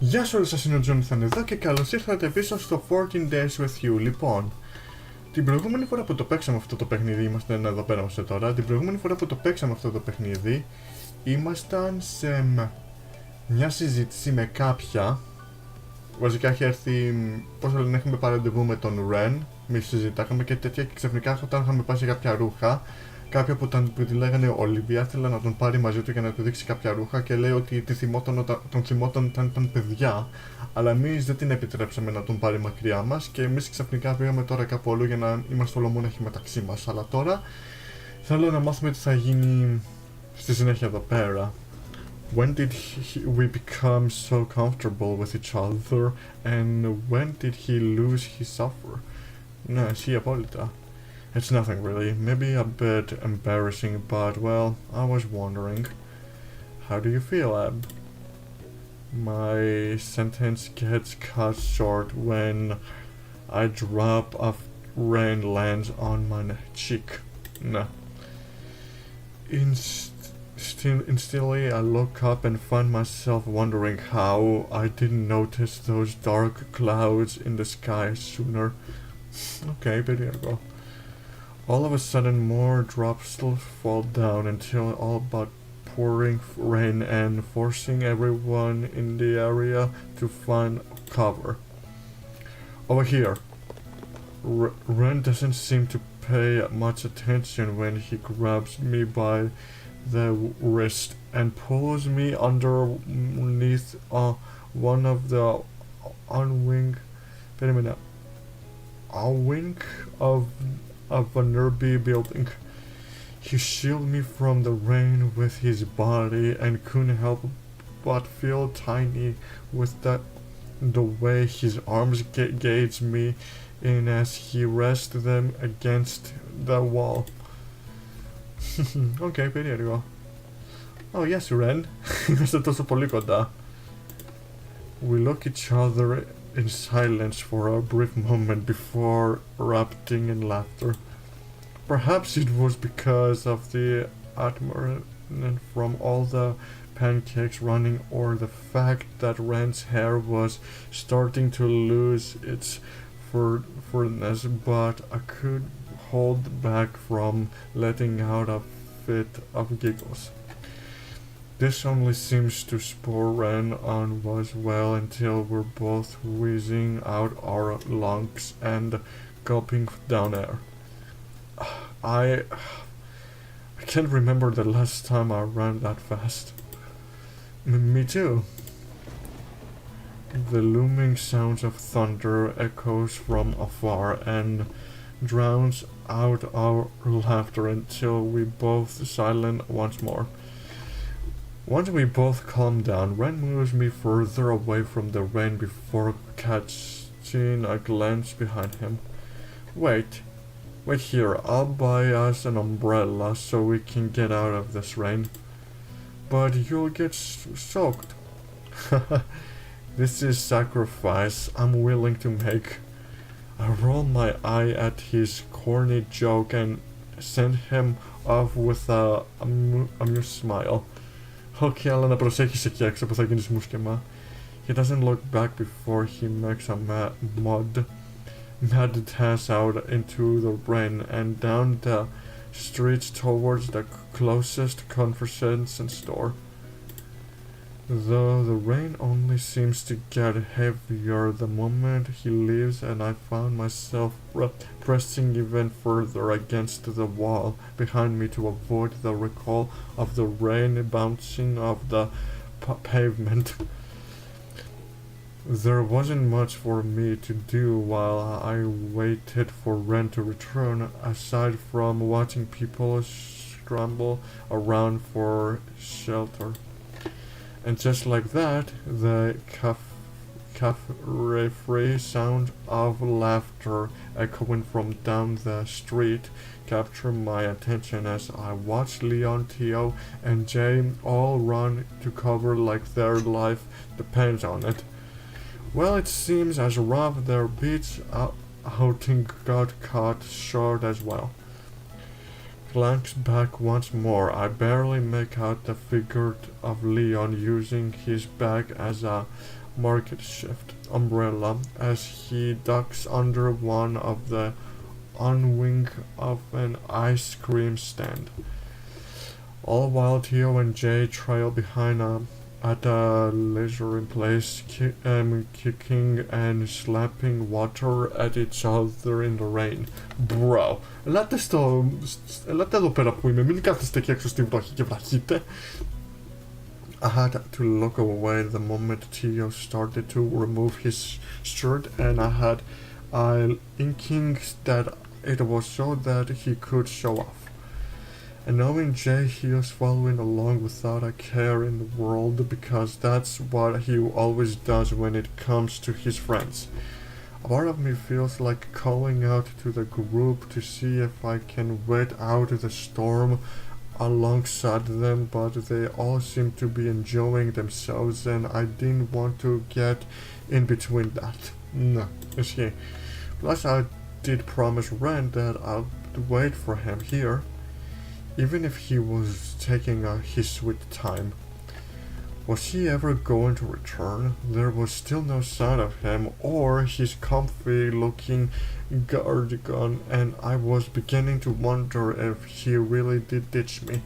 Γεια σου όλους σας, είναι ο JohnyThan εδώ και καλώς ήρθατε πίσω στο 14 Days With You. Λοιπόν, την προηγούμενη φορά που το παίξαμε αυτό το παιχνίδι, είμαστε εδώ πέρα είμαστε τώρα, την προηγούμενη φορά που το παίξαμε αυτό το παιχνίδι, ήμασταν σε μια συζήτηση με κάποια. Βασικά έχει έρθει, πώς λένε, έχουμε παραντεβού με τον Ren, μη συζητάγαμε και τέτοια και ξαφνικά όταν είχαμε πάει σε κάποια ρούχα, κάποια που τη λέγανε Ολιβία θέλει να τον πάρει μαζί του για να του δείξει κάποια ρούχα και λέει ότι τον θυμόταν όταν ήταν παιδιά, αλλά εμείς δεν την επιτρέψαμε να τον πάρει μακριά μας και εμείς ξαφνικά πήγαμε τώρα κάπου αλλού για να είμαστε ολομόναχοι μεταξύ μας. Αλλά τώρα θέλω να μάθουμε τι θα γίνει στη συνέχεια εδώ πέρα. When did we become so comfortable with each other and when did he lose his suffer? Ναι, εσύ απόλυτα. It's nothing really, maybe a bit embarrassing, but well, I was wondering. How do you feel, Ab? My sentence gets cut short when a drop of rain lands on my cheek. No. Instantly I look up and find myself wondering how I didn't notice those dark clouds in the sky sooner. Okay, περίεργο. All of a sudden more drops fall down until all but pouring rain and forcing everyone in the area to find cover. Over here. Ren doesn't seem to pay much attention when he grabs me by the wrist and pulls me underneath one of the awning of a nearby building. He shielded me from the rain with his body and couldn't help but feel tiny with the way his arms gauge me in as he rested them against the wall. Okay, περίεργο. Oh, yes, Ren. Είμαστε τόσο πολύ κοντά. We look each other in silence for a brief moment before erupting in laughter. Perhaps it was because of the adrenaline from all the pancakes running or the fact that Ren's hair was starting to lose its furriness, but I could hold back from letting out a fit of giggles. This only seems to spur Ren on as well until we're both wheezing out our lungs and gulping down air. I can't remember the last time I ran that fast. Me too. The looming sounds of thunder echoes from afar and drowns out our laughter until we both silent once more. Once we both calm down, Ren moves me further away from the rain before catching a glance behind him. Wait here, I'll buy us an umbrella so we can get out of this rain. But you'll get soaked. This is sacrifice I'm willing to make. I roll my eye at his corny joke and send him off with a amused smile. Okay, αλλά να προσέχεις εκεί έξω που θα γίνεις μουσκεμά. He doesn't look back before he makes a mad dash out into the rain and down the streets towards the closest convenience store. Though the rain only seems to get heavier the moment he leaves, and I found myself pressing even further against the wall behind me to avoid the recoil of the rain bouncing off the pavement. There wasn't much for me to do while I waited for Ren to return, aside from watching people scramble around for shelter. And just like that, the cafe-free sound of laughter echoing from down the street captured my attention as I watched Leon, Theo, and Jay all run to cover like their life depends on it. Well, it seems as rough their beach outing got cut short as well. Glanced back once more, I barely make out the figure of Leon using his bag as a market shift umbrella as he ducks under one of the awning of an ice cream stand. All while Theo and Jay trail behind at a leisurely place, kicking and slapping water at each other in the rain. Bro, ελάτε εδώ πέρα που είμαι, μην κάθεστε εκεί έξω στη βροχή και βραχείτε. I had to look away the moment Theo started to remove his shirt, and I had an inkling that it was so that he could show off. And knowing Jay, he was following along without a care in the world, because that's what he always does when it comes to his friends. A part of me feels like calling out to the group to see if I can wait out the storm alongside them, but they all seem to be enjoying themselves, and I didn't want to get in between that. No, ισχύει. Plus I did promise Ren that I'd wait for him here, even if he was taking his sweet time. Was he ever going to return? There was still no sign of him or his comfy looking cardigan, and I was beginning to wonder if he really did ditch me.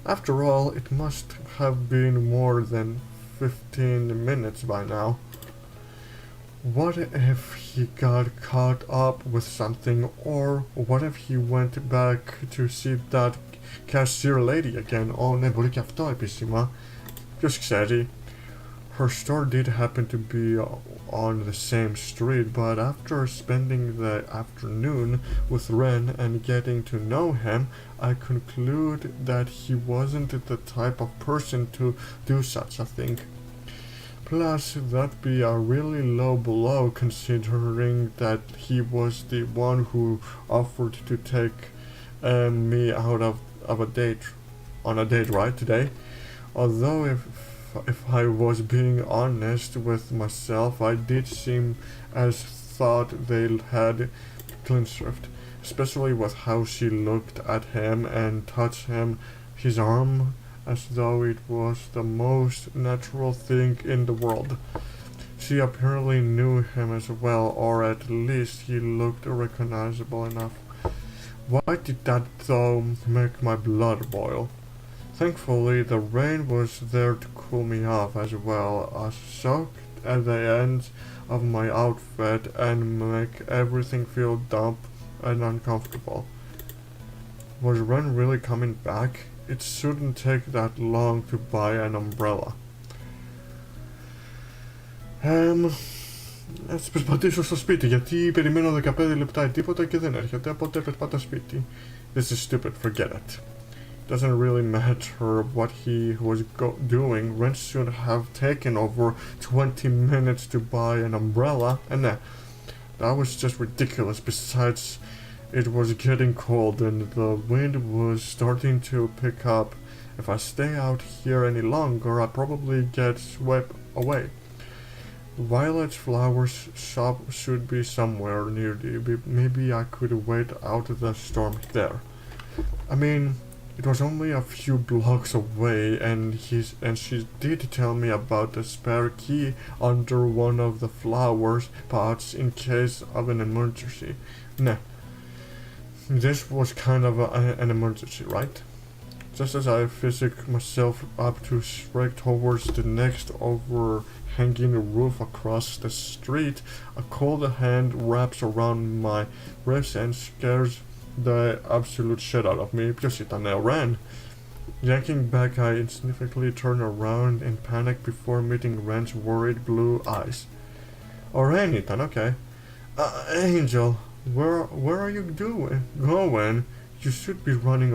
After all, it must have been more than 15 minutes by now. What if he got caught up with something, or what if he went back to see that cashier lady again? Oh, ναι, μπορεί και αυτό επίσημα. Ποιος ξέρει. Her store did happen to be on the same street, but after spending the afternoon with Ren and getting to know him, I conclude that he wasn't the type of person to do such a thing. Plus, that'd be a really low blow considering that he was the one who offered to take me out of a date, on a date, right, today? Although if I was being honest with myself, I did seem as thought they had clean shift, especially with how she looked at him and touched his arm as though it was the most natural thing in the world. She apparently knew him as well, or at least he looked recognizable enough. Why did that though make my blood boil? Thankfully, the rain was there to cool me off as well as soak at the ends of my outfit and make everything feel damp and uncomfortable. Was Ren really coming back? It shouldn't take that long to buy an umbrella. Έτσι περπατήσω στο σπίτι, γιατί περιμένω 15 λεπτά ή τίποτα και δεν έρχεται, οπότε περπάτα σπίτι. This is stupid, forget it. Doesn't really matter what he was doing. Ren should have taken over 20 minutes to buy an umbrella, and that was just ridiculous. Besides, it was getting cold and the wind was starting to pick up. If I stay out here any longer, I'll probably get swept away. Violet's flowers shop should be somewhere near the... Maybe I could wait out the storm there. I mean, it was only a few blocks away, and she did tell me about the spare key under one of the flowers pots in case of an emergency. Nah. This was kind of an emergency, right? Just as I physic myself up to strike towards the next overhanging roof across the street, a cold hand wraps around my wrist and scares the absolute shit out of me. Ποιος ήταν, Ren? Yanking back, I instinctively turn around in panic before meeting Ren's worried blue eyes. Oh, Ren ήταν, okay. Angel, where are you going? You should be running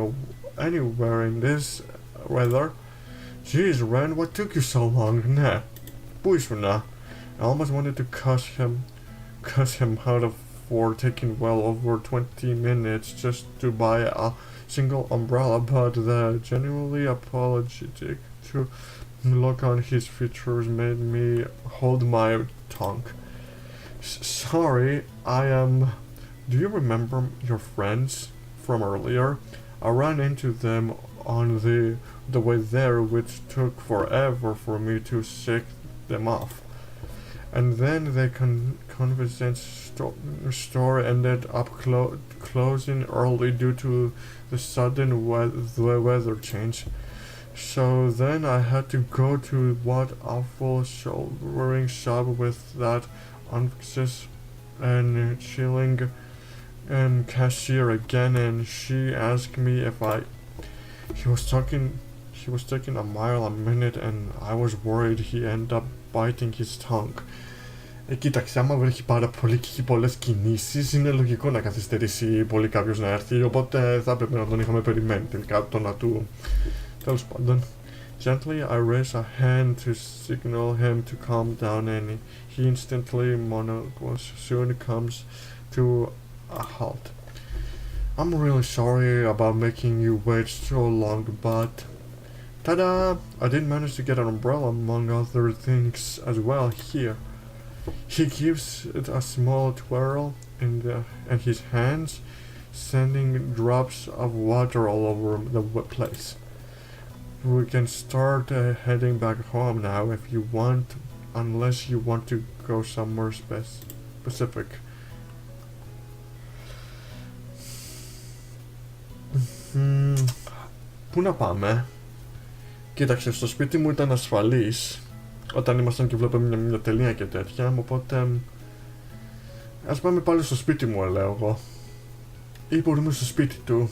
anywhere in this weather. Jeez, Ren, what took you so long? Nah, πού ήσουνα? I almost wanted to cuss him out of for taking well over 20 minutes just to buy a single umbrella, but the genuinely apologetic look on his features made me hold my tongue. Sorry, do you remember your friends from earlier? I ran into them on the way there, which took forever for me to shake them off. and then the convenience store ended up closing early due to the sudden weather change. So then I had to go to what awful shouldering shop with that anxious and chilling cashier again, and she asked me if he was taking a mile a minute, and I was worried he ended up biting his tongue. Κοίταξε, άμα βρέχει πάρα πολύ και έχει πολλές κινήσεις, είναι λογικό να καθυστερήσει πολύ κάποιος να έρθει, οπότε θα έπρεπε να τον είχαμε περιμένει τελικά το να του... Τέλος πάντων. Gently I raise a hand to signal him to calm down, and he instantly soon comes to a halt. I'm really sorry about making you wait so long, but... Ta-da! I did manage to get an umbrella among other things as well here. He gives it a small twirl in his hands, sending drops of water all over the place. We can start heading back home now if you want, unless you want to go somewhere specific. Πού να πάμε? Κοίταξε, στο σπίτι μου ήταν ασφαλής όταν ήμασταν και βλέπαμε μια ταινία και τέτοια, οπότε ας πάμε πάλι στο σπίτι μου, λέω εγώ. Ή μπορούμε στο σπίτι του.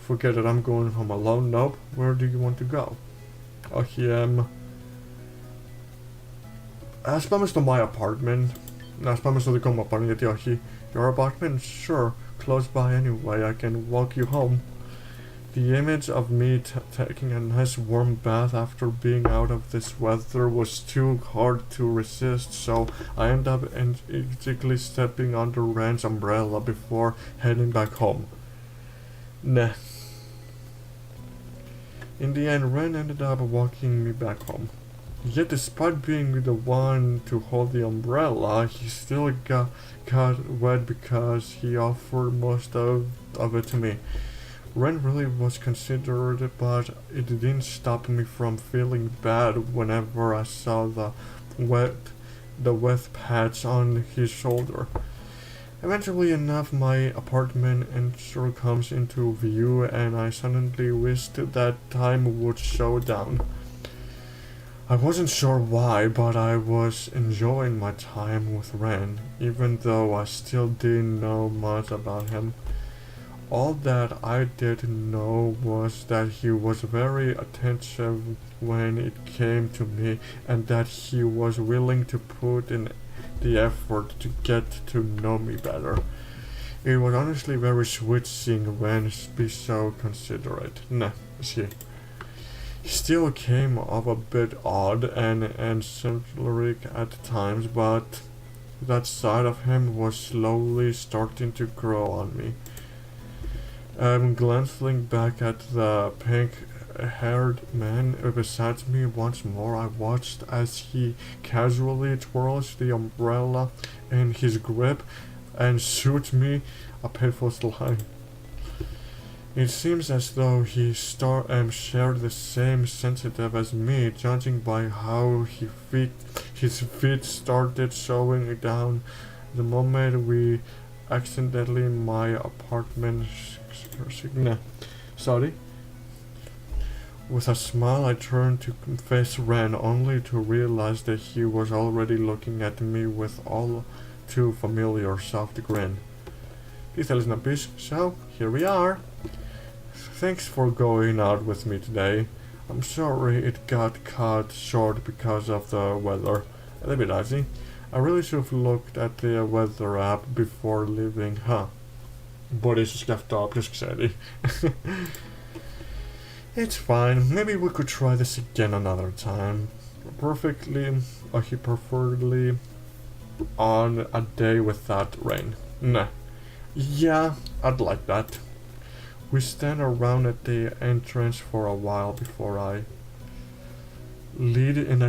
Forget it, I'm going home alone. Nope. Where do you want to go? Όχι, ας πάμε στο my apartment. Ας πάμε στο δικό μου apartment, γιατί όχι? Your apartment? Sure. Close by anyway, I can walk you home. The image of me taking a nice warm bath after being out of this weather was too hard to resist, so I ended up enthusiastically stepping under Ren's umbrella before heading back home. Nah. In the end, Ren ended up walking me back home. Yet despite being the one to hold the umbrella, he still got wet because he offered most of it to me. Ren really was considerate, but it didn't stop me from feeling bad whenever I saw the wet patch on his shoulder. Eventually enough, my apartment entry comes into view, and I suddenly wished that time would slow down. I wasn't sure why, but I was enjoying my time with Ren, even though I still didn't know much about him. All that I did know was that he was very attentive when it came to me, and that he was willing to put in the effort to get to know me better. It was honestly very sweet seeing Ren be so considerate. Nah, see. He still came off a bit odd and eccentric at times, but that side of him was slowly starting to grow on me. Glancing back at the pink-haired man beside me once more, I watched as he casually twirls the umbrella in his grip and shoots me a painful line. It seems as though he shared the same sensitive as me, judging by how his feet started showing down the moment we accidentally my apartment. Sorry. With a smile, I turned to face Ren, only to realize that he was already looking at me with all too familiar soft grin. Τι θέλεις να πεις? So, here we are. Thanks for going out with me today. I'm sorry it got cut short because of the weather. Δεν πειράζει. I really should have looked at the weather app before leaving, huh? Μπορεί ίσως και αυτό, ποιος ξέρει. It's fine. Maybe we could try this again another time. Preferably on a day without rain. Nah. Yeah, I'd like that. We stand around at the entrance for a while before I lean in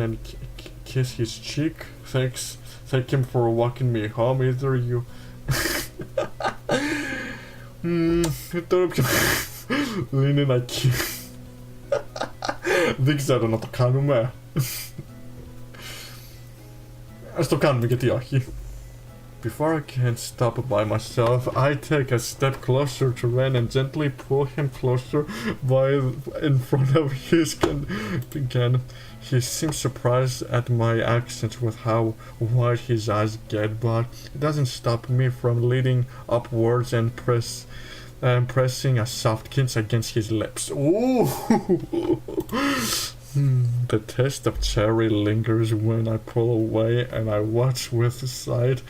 and kiss his cheek. Thank him for walking me home. Either you... Τώρα πια... Lean in and kiss... Δεν ξέρω να το κάνουμε. Ας το κάνουμε, γιατί όχι. Before I can stop by myself, I take a step closer to Ren and gently pull him closer by in front of his again. He seems surprised at my actions with how wide his eyes get, but it doesn't stop me from leading upwards and pressing a soft kiss against his lips. Ooh! The taste of cherry lingers when I pull away, and I watch with side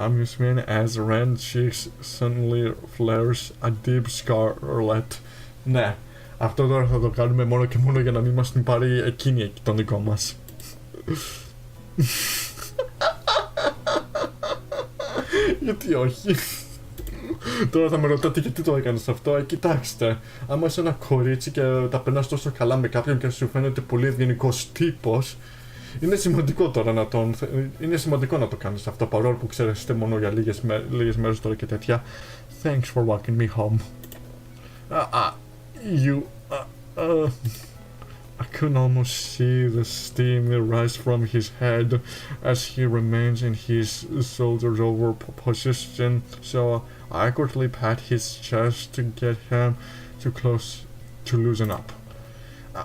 amusement as Ren cheeks suddenly flares a deep scarlet. Ναι, αυτό τώρα θα το κάνουμε μόνο και μόνο για να μην μας την πάρει εκείνη τον δικό μας. Γιατί όχι. Τώρα θα με ρωτάτε γιατί το έκανες αυτό. Κοιτάξτε, άμα είσαι ένα κορίτσι και τα περνάς τόσο καλά με κάποιον και σου φαίνεται πολύ ευγενικός τύπος, είναι σημαντικό τώρα είναι σημαντικό να το κάνεις αυτό, παρόλο που ξεχασετε μόνο για λίγες μέρες τώρα και τέτοια. Thanks for walking me home. I could almost see the steam rise from his head as he remains in his shoulders over position, so I awkwardly pat his chest to get him too close to loosen up.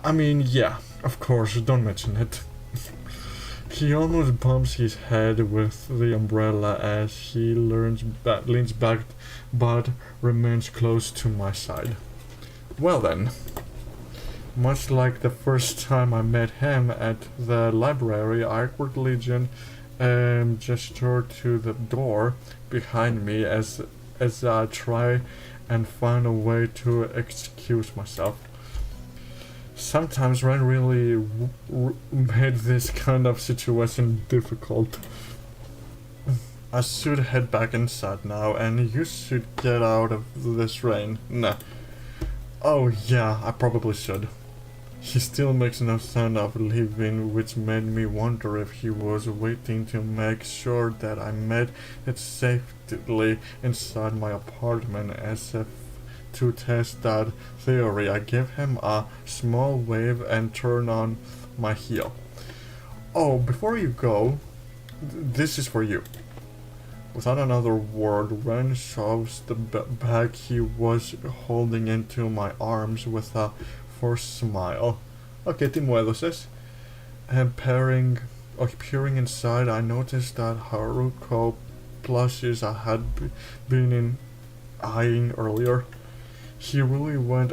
I mean, yeah, of course, don't mention it. He almost bumps his head with the umbrella as he leans back but remains close to my side. Well then, much like the first time I met him at the library, I awkwardly gestured to the door behind me as I try and find a way to excuse myself. Sometimes Ren really made this kind of situation difficult. I should head back inside now, and you should get out of this rain. Nah. Oh yeah, I probably should. He still makes no sign of leaving, which made me wonder if he was waiting to make sure that I made it safely inside my apartment. As if to test that theory, I give him a small wave and turn on my heel. Oh, before you go, this is for you. Without another word, Ren shoves the bag he was holding into my arms with a forced smile. Okay, τι μου έδωσες? And peering inside, I noticed that Haruko plushes I had been eyeing earlier. He really went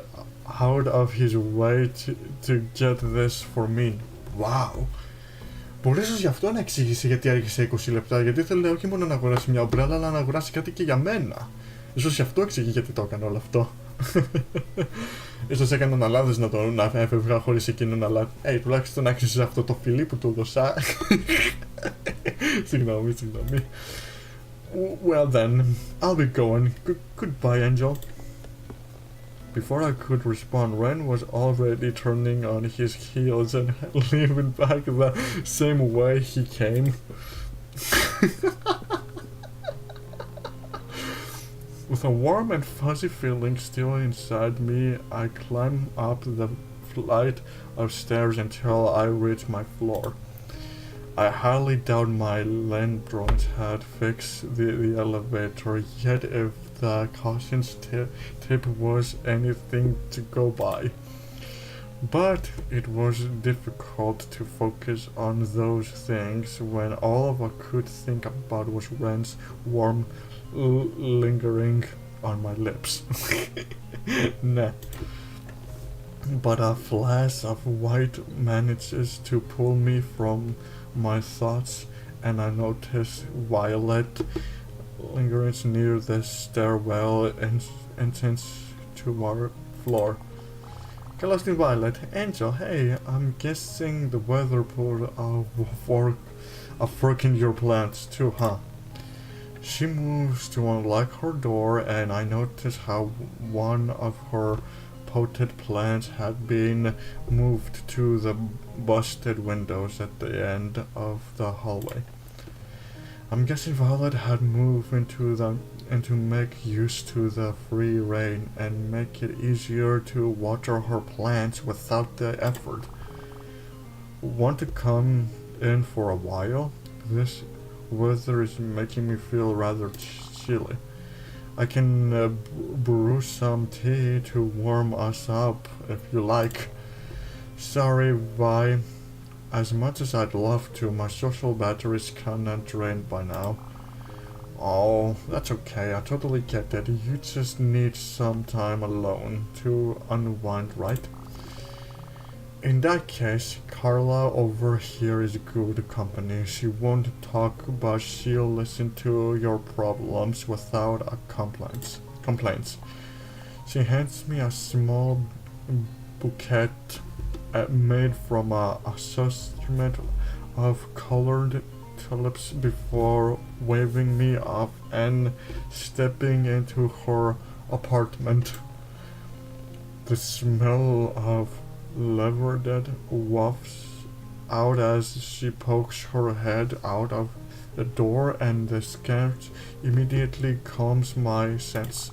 out of his way to get this for me. Wow! Μπορείς γι' αυτό να εξήγησε γιατί άρχισε 20 λεπτά, γιατί ήθελε όχι μόνο να αγοράσει μια ομπρέλα, αλλά να αγοράσει κάτι και για μένα. Ίσως γι' αυτό εξηγεί γιατί το έκανε όλο αυτό. Ίσως έκαναν λάθος να έφευγα χωρίς εκείνον, αλλά τουλάχιστον άξιζε αυτό το φιλί που του δώσα. Συγγνώμη. Well then, I'll be going. Goodbye, Angel. Before I could respond, Ren was already turning on his heels and leaving back the same way he came. With a warm and fuzzy feeling still inside me, I climb up the flight of stairs until I reach my floor. I highly doubt my land drones had fixed the elevator, yet if the caution's tip was anything to go by. But it was difficult to focus on those things when all I could think about was Ren's warm lingering on my lips. Nah. But a flash of white manages to pull me from my thoughts, and I notice Violet lingering near the stairwell entrance to our floor. Καλώς την Violet. Angel, hey, I'm guessing the weather put a fork in your plans too, huh? She moves to unlock her door, and I notice how one of her potted plants had been moved to the busted windows at the end of the hallway. I'm guessing Violet had moved and to make use to the free rain and make it easier to water her plants without the effort. Want to come in for a while? This weather is making me feel rather chilly. I can brew some tea to warm us up if you like. Sorry, Vi. As much as I'd love to, my social battery's kinda drained by now. Oh, that's okay, I totally get it. You just need some time alone to unwind, right? In that case, Carla over here is good company. She won't talk, but she'll listen to your problems without complaints. She hands me a small bouquet made from an assortment of colored tulips before waving me off and stepping into her apartment. The smell of lavender wafts out as she pokes her head out of the door, and the scent immediately calms my sense.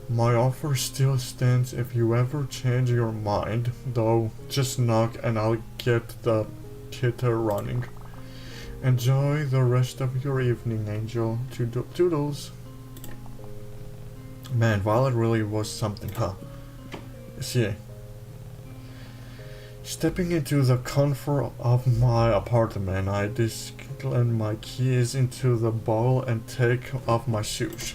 My offer still stands if you ever change your mind, though just knock and I'll get the heater running. Enjoy the rest of your evening, Angel. Toodles. Man, Violet really was something, huh? See. Stepping into the comfort of my apartment, I discard my keys into the bowl and take off my shoes.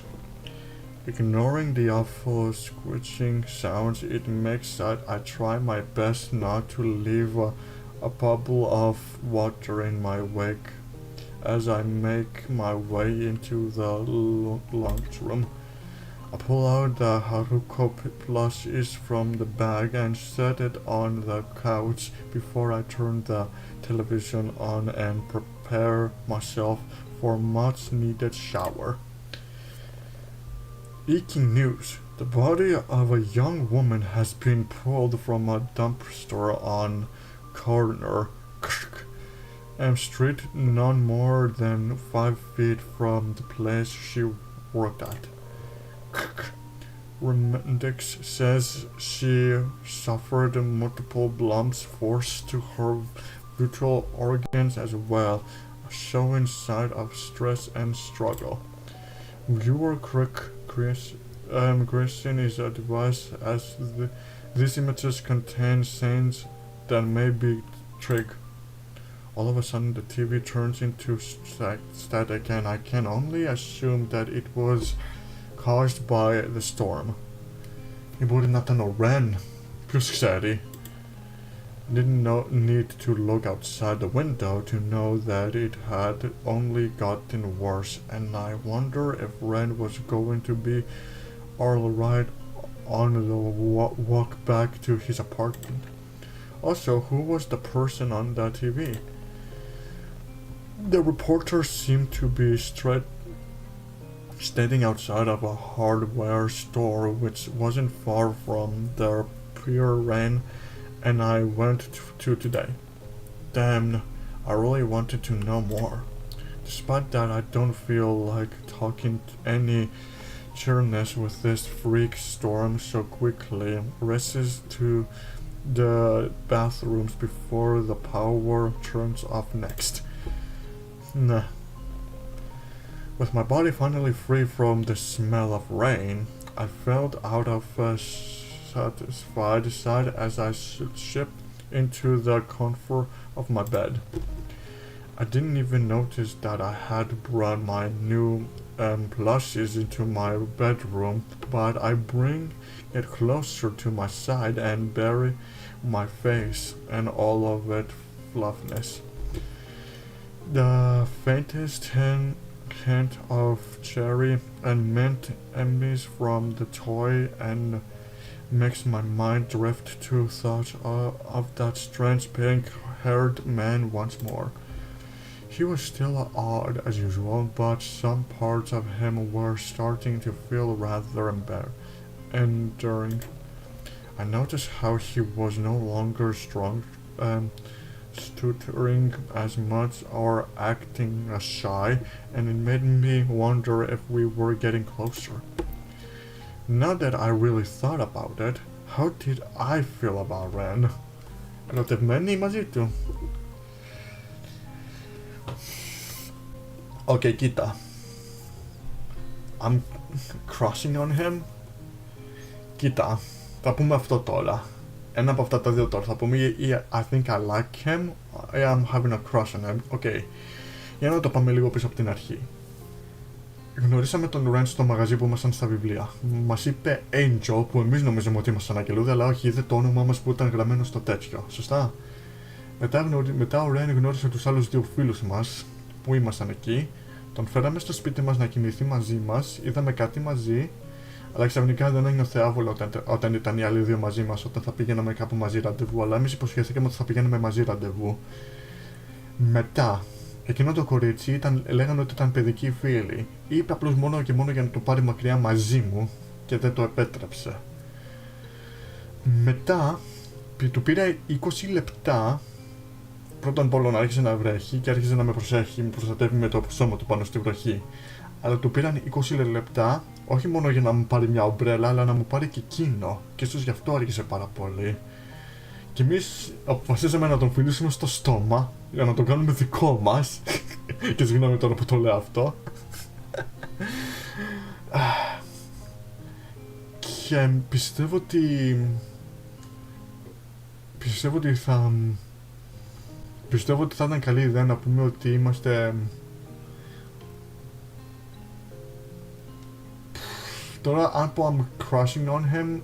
Ignoring the awful squishing sounds it makes, I try my best not to leave a bubble of water in my wake as I make my way into the lunchroom. I pull out the Haruko plushies from the bag and set it on the couch before I turn the television on and prepare myself for a much needed shower. Breaking news. The body of a young woman has been pulled from a dumpster on corner M Street, none more than 5 feet from the place she worked at. Remendix says she suffered multiple bumps forced to her vital organs as well, showing signs of stress and struggle. Viewer Christian is advised as these images contain scenes that may be triggering. All of a sudden the TV turns into static and I can only assume that it was caused by the storm. Ni borde natten och ren, pjusksäri. Didn't need to look outside the window to know that it had only gotten worse, and I wonder if Ren was going to be alright on the walk back to his apartment. Also, who was the person on the TV? The reporter seemed to be standing outside of a hardware store which wasn't far from the Pure Rain, and I went to today. Damn, I really wanted to know more. Despite that, I don't feel like talking any cheeriness with this freak storm so quickly. Races to the bathrooms before the power turns off next. Nah. With my body finally free from the smell of rain, I felt out of a satisfied side as I shipped into the comfort of my bed. I didn't even notice that I had brought my new plushies into my bedroom, but I bring it closer to my side and bury my face and all of its fluffiness. The faintest hint of cherry and mint emanates from the toy and makes my mind drift to thoughts of that strange pink-haired man once more. He was still odd as usual, but some parts of him were starting to feel rather enduring. I noticed how he was no longer stuttering as much or acting as shy, and it made me wonder if we were getting closer. Now that I really thought about it, how did I feel about Ren? ερωτευμένη μαζί του. Οκ, κοίτα. I'm crushing on him. Κοίτα, θα πούμε αυτό τώρα. Ένα από αυτά τα δύο τώρα. Θα πούμε I think I like him ή I'm having a crush on him. Οκ. Για να το πάμε λίγο πίσω από την αρχή. Γνωρίσαμε τον Ren στο μαγαζί που ήμασταν στα βιβλία. Μας είπε Angel, που εμείς νομίζαμε ότι ήμασταν αγγελούδια, αλλά όχι, είδε το όνομά μας που ήταν γραμμένο στο τέτοιο. Σωστά. Μετά ο Ren γνώρισε τους άλλους δύο φίλους μας που ήμασταν εκεί. Τον φέραμε στο σπίτι μας να κοιμηθεί μαζί μας, είδαμε κάτι μαζί, αλλά ξαφνικά δεν ένιωθε άβολα όταν ήταν οι άλλοι δύο μαζί μας, όταν θα πήγαιναμε κάπου μαζί ραντεβού, αλλά εμείς υποσχεθήκαμε ότι θα πηγαίνουμε μαζί ραντεβού. Μετά, εκείνο το κορίτσι λέγανε ότι ήταν παιδική φίλη. Είπε απλώς μόνο και μόνο για να το πάρει μακριά μαζί μου και δεν το επέτρεψε. Μετά, του πήρε 20 λεπτά. Πρώτον απ' όλων άρχισε να βρέχει και άρχισε να με προσέχει, με προστατεύει με το σώμα του πάνω στη βροχή. Αλλά του πήραν 20 λεπτά, όχι μόνο για να μου πάρει μια ομπρέλα, αλλά να μου πάρει και εκείνο. Και ίσως γι' αυτό άργησε πάρα πολύ. Και εμείς αποφασίσαμε να τον φιλήσουμε στο στόμα, για να τον κάνουμε δικό μας. Και συγγνώμη τώρα που το λέω αυτό. Και πιστεύω ότι θα ήταν καλή ιδέα να πούμε ότι είμαστε... Τώρα αν πω I'm crushing on him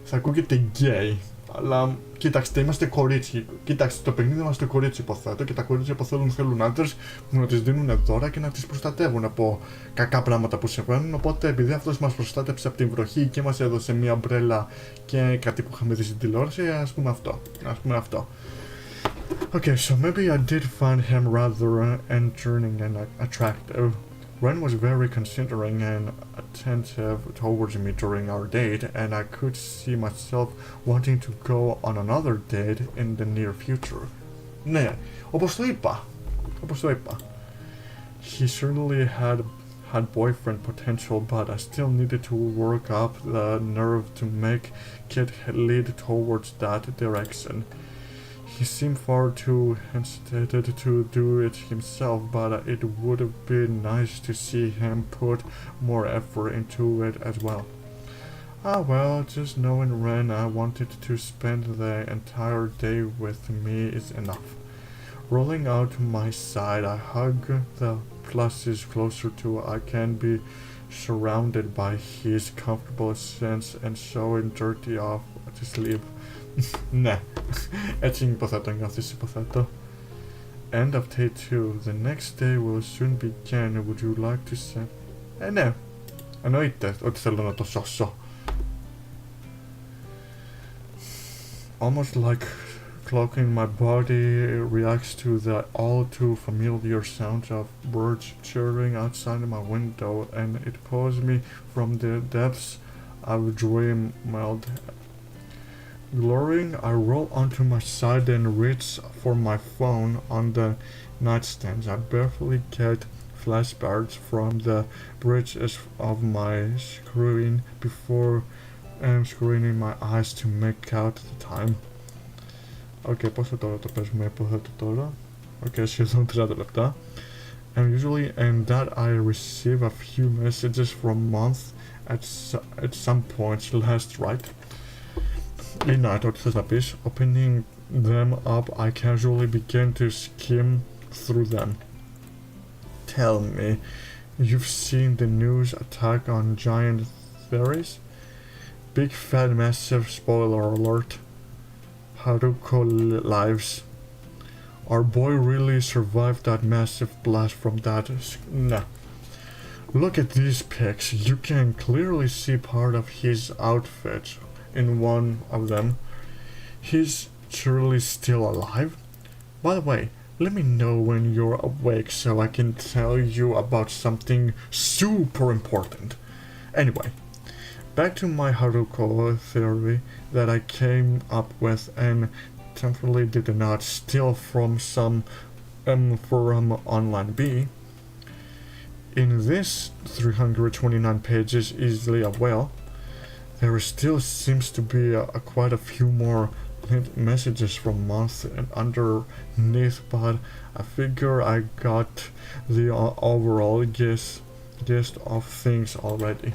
θα ακούγεται gay, αλλά κοίταξτε, είμαστε κορίτσι. Κοίταξτε, το παιχνίδι είμαστε κορίτσι υποθέτω και τα κορίτσια θέλουν άντρες που να τις δίνουν δώρα και να τις προστατεύουν από κακά πράγματα που συμβαίνουν. Οπότε επειδή αυτός μας προστάτεψε από την βροχή και μας έδωσε μια ομπρέλα και κάτι που είχαμε δει στην τηλεόραση, ας πούμε αυτό. Okay, so maybe I did find him rather entertaining and attractive. Ren was very considering and attentive towards me during our date, and I could see myself wanting to go on another date in the near future. Ναι, όπως το είπα. He certainly had boyfriend potential, but I still needed to work up the nerve to make it lead towards that direction. He seemed far too hesitated to do it himself, but it would have been nice to see him put more effort into it as well. Well, just knowing Ren wanted to spend the entire day with me is enough. Rolling out to my side, I hug the pluses closer to I can be surrounded by his comfortable sense and showing dirty off to sleep. Ναι, έτσι υποθέτω. End of day 2. The next day will soon begin. Would you like to say... ναι, εννοείται ότι θέλω να το σώσω. Almost like cloaking, my body reacts to the all too familiar sound of birds chirping outside my window, and it pulls me from the depths of dreamland. Glorying, I roll onto my side and reach for my phone on the nightstand. I barely get flashbacks from the bridges of my screen before screening my eyes to make out the time. Okay, πώς θα τώρα το παίζουμε, υποθέτω τώρα. Okay, σχεδόν 30 λεπτά. And usually in that I receive a few messages from month at some points last, right? Είναι ό,τι θες να πεις. Opening them up, I casually begin to skim through them. Tell me, you've seen the news attack on giant theories? Big fat massive spoiler alert. Haruko lives. Our boy really survived that massive blast from that... Nah. Look at these pics. You can clearly see part of his outfit in one of them. He's surely still alive. By the way, let me know when you're awake so I can tell you about something super important. Anyway, back to my Haruko theory that I came up with and temporarily did not steal from some forum online B. In this 329 pages easily well, there still seems to be quite a few more messages from months and underneath, but I figure I got the overall gist of things already.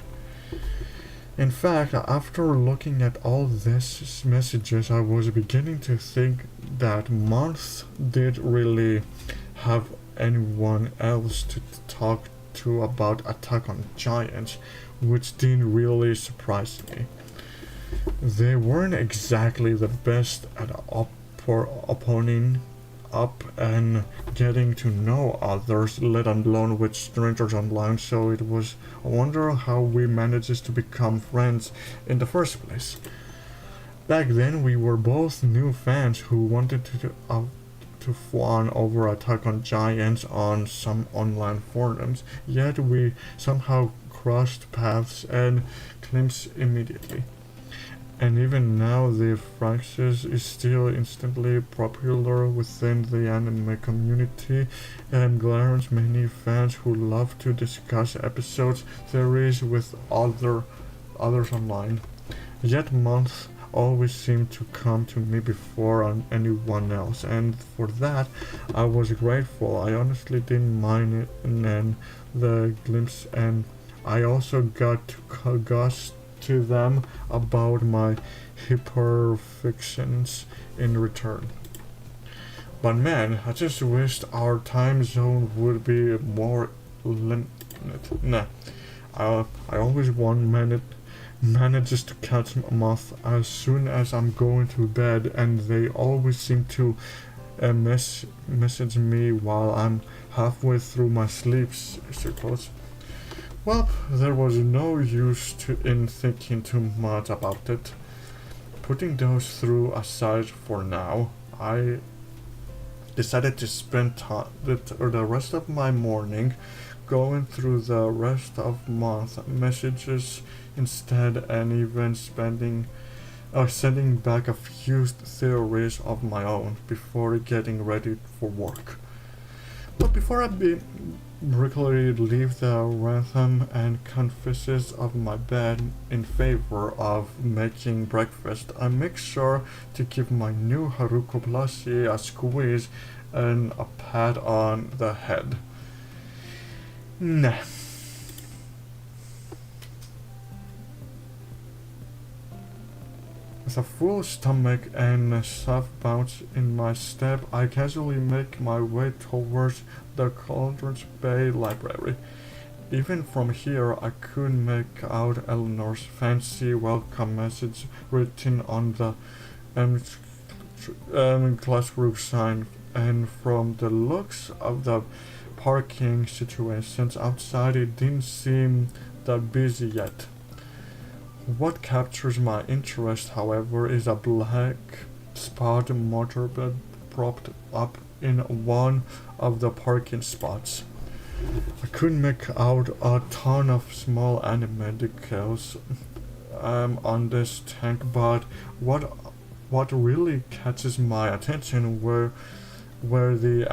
In fact, after looking at all these messages, I was beginning to think that months did really have anyone else to talk to about Attack on Giants, which didn't really surprise me. They weren't exactly the best at opening up and getting to know others, let alone with strangers online, so it was a wonder how we managed to become friends in the first place. Back then, we were both new fans who wanted to fawn over Attack on Giants on some online forums, yet we somehow crossed paths and glimpsed immediately. And even now, the franchise is still instantly popular within the anime community, and garners many fans who love to discuss episodes theories with others online. Yet months always seem to come to me before anyone else, and for that I was grateful. I honestly didn't mind it, and the glimpse, and I also got to gush to them about my hyperfictions in return. But man, I just wished our time zone would be more limited. Nah, I always manages to catch a moth as soon as I'm going to bed, and they always seem to message me while I'm halfway through my sleep circles. Well, there was no use in thinking too much about it. Putting those through aside for now, I decided to spend the rest of my morning going through the rest of month messages instead, and even sending back a few theories of my own before getting ready for work. But before I briefly leave the rhythm and confesses of my bed in favor of making breakfast, I make sure to give my new Haruko plushie a squeeze and a pat on the head. Nah. With a full stomach and a soft bounce in my step, I casually make my way towards the Cauldron's Bay Library. Even from here, I could make out Eleanor's fancy welcome message written on the classroom sign, and from the looks of the parking situations outside, it didn't seem that busy yet. What captures my interest, however, is a black spot motorbike propped up in one of the parking spots. I couldn't make out a ton of small anime decals on this tank, but what really catches my attention were the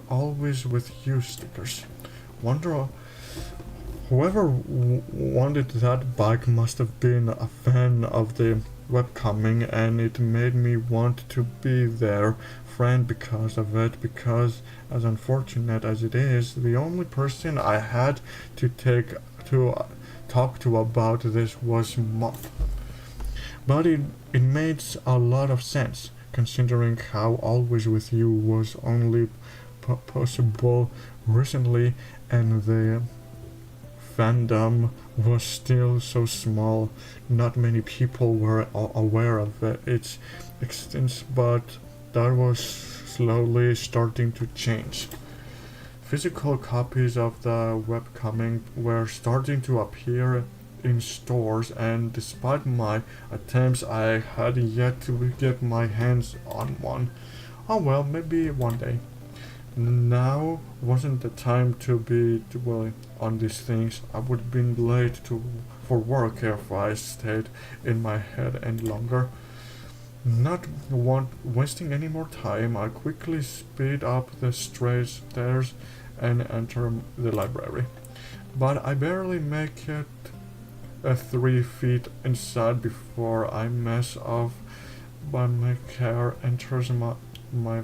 always with you stickers. Whoever wanted that bike must have been a fan of the webcomic, and it made me want to be their friend because of it, because as unfortunate as it is, the only person I had to talk to about this was Moth. But it made a lot of sense, considering how Always With You was only possible recently, and the fandom was still so small. Not many people were aware of its existence, but that was slowly starting to change. Physical copies of the webcomic were starting to appear in stores, and despite my attempts, I had yet to get my hands on one. Oh well, maybe one day. Now wasn't the time to be dwelling on these things. I would have been late for work if I stayed in my head any longer. Not wasting any more time, I quickly speed up the stairs and enter the library. But I barely make it 3 feet inside before I mess off by my car enters my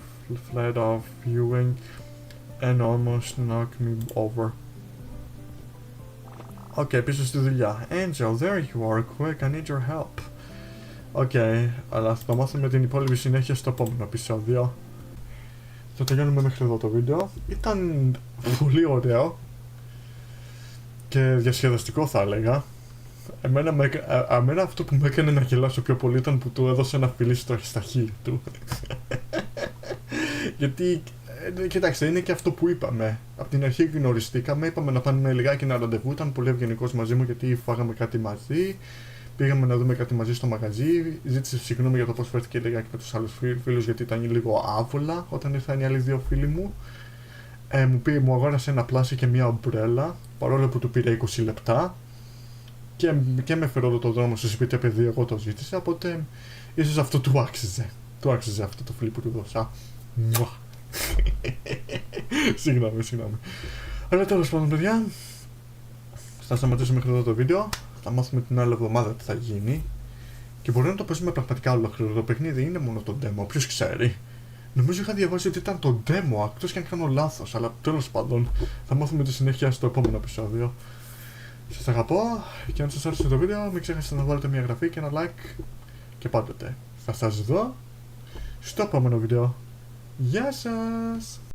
flat of viewing and almost knocked me over. Okay, πίσω στη δουλειά. Angel, there you are, quick, I need your help. Okay, αλλά θα το μάθουμε την υπόλοιπη συνέχεια στο επόμενο επεισόδιο. Θα τελειώνουμε μέχρι εδώ το βίντεο. Ήταν πολύ ωραίο και διασκεδαστικό θα έλεγα. Εμένα αυτό που με έκανε να γελάσω πιο πολύ ήταν που του έδωσε ένα φιλί στα χείλη του. Γιατί, κοιτάξτε, είναι και αυτό που είπαμε. Από την αρχή γνωριστήκαμε, είπαμε να πάμε λιγάκι ένα ραντεβού, ήταν πολύ ευγενικός μαζί μου γιατί φάγαμε κάτι μαζί. Πήγαμε να δούμε κάτι μαζί στο μαγαζί. Ζήτησε συγγνώμη για το πώς φέρθηκε λιγάκι με τους άλλους φίλους γιατί ήταν λίγο άβολα όταν ήρθαν οι άλλοι δύο φίλοι μου. Μου αγόρασε ένα πλάσι και μια ομπρέλα, παρόλο που του πήρε 20 λεπτά. Και με φέρω όλο το δρόμο στο σπίτι επειδή εγώ το ζήτησα, οπότε ίσως αυτό του άξιζε. Του άξιζε αυτό το φιλί που του δώσα. Συγγνώμη. Αλλά τέλος πάντων, παιδιά, θα σταματήσουμε μέχρι εδώ το βίντεο. Θα μάθουμε την άλλη εβδομάδα τι θα γίνει. Και μπορεί να το παίζουμε πραγματικά ολόκληρο. Το παιχνίδι είναι μόνο το demo, ποιος ξέρει. Νομίζω είχα διαβάσει ότι ήταν το demo, εκτός και αν κάνω λάθος. Αλλά τέλος πάντων, θα μάθουμε τη συνέχεια στο επόμενο επεισόδιο. Σας αγαπώ και αν σας άρεσε το βίντεο, μην ξέχασετε να βάλετε μια εγγραφή και ένα like. Και πάντοτε θα σας δω στο επόμενο βίντεο. Γεια σας!